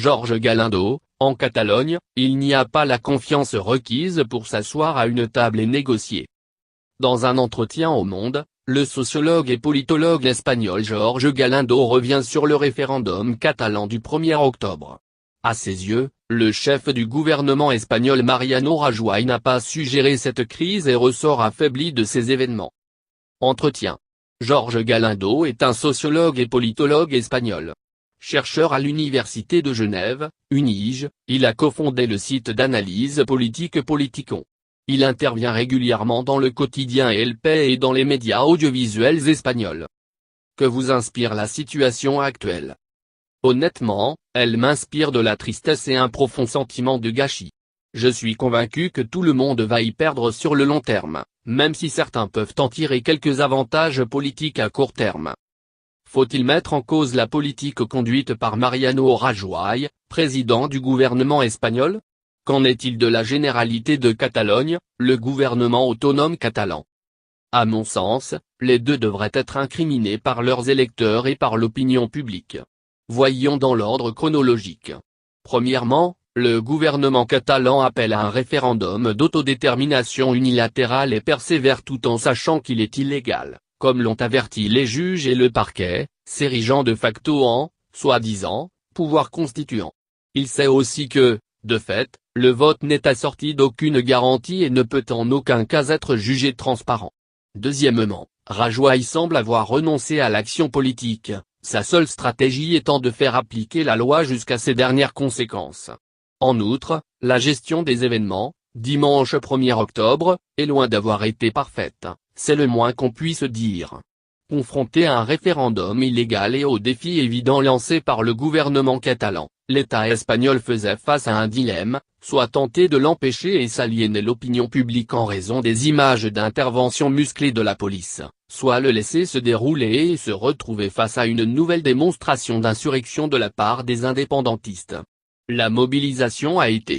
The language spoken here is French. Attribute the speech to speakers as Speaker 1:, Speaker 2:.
Speaker 1: Jorge Galindo, en Catalogne, il n'y a pas la confiance requise pour s'asseoir à une table et négocier. Dans un entretien au Monde, le sociologue et politologue espagnol Jorge Galindo revient sur le référendum catalan du 1er octobre. À ses yeux, le chef du gouvernement espagnol Mariano Rajoy n'a pas su gérer cette crise et ressort affaibli de ces événements. Entretien. Jorge Galindo est un sociologue et politologue espagnol. Chercheur à l'Université de Genève, UNIGE, il a cofondé le site d'analyse politique Politicon. Il intervient régulièrement dans le quotidien El País et dans les médias audiovisuels espagnols. Que vous inspire la situation actuelle? Honnêtement, elle m'inspire de la tristesse et un profond sentiment de gâchis. Je suis convaincu que tout le monde va y perdre sur le long terme, même si certains peuvent en tirer quelques avantages politiques à court terme. Faut-il mettre en cause la politique conduite par Mariano Rajoy, président du gouvernement espagnol? Qu'en est-il de la Généralité de Catalogne, le gouvernement autonome catalan? À mon sens, les deux devraient être incriminés par leurs électeurs et par l'opinion publique. Voyons dans l'ordre chronologique. Premièrement, le gouvernement catalan appelle à un référendum d'autodétermination unilatérale et persévère tout en sachant qu'il est illégal, comme l'ont averti les juges et le parquet, s'érigeant de facto en, soi-disant, pouvoir constituant. Il sait aussi que, de fait, le vote n'est assorti d'aucune garantie et ne peut en aucun cas être jugé transparent. Deuxièmement, Rajoy semble avoir renoncé à l'action politique, sa seule stratégie étant de faire appliquer la loi jusqu'à ses dernières conséquences. En outre, la gestion des événements, dimanche 1er octobre, est loin d'avoir été parfaite, c'est le moins qu'on puisse dire. Confronté à un référendum illégal et aux défis évidents lancés par le gouvernement catalan, l'État espagnol faisait face à un dilemme, soit tenter de l'empêcher et s'aliéner l'opinion publique en raison des images d'intervention musclée de la police, soit le laisser se dérouler et se retrouver face à une nouvelle démonstration d'insurrection de la part des indépendantistes. La mobilisation a été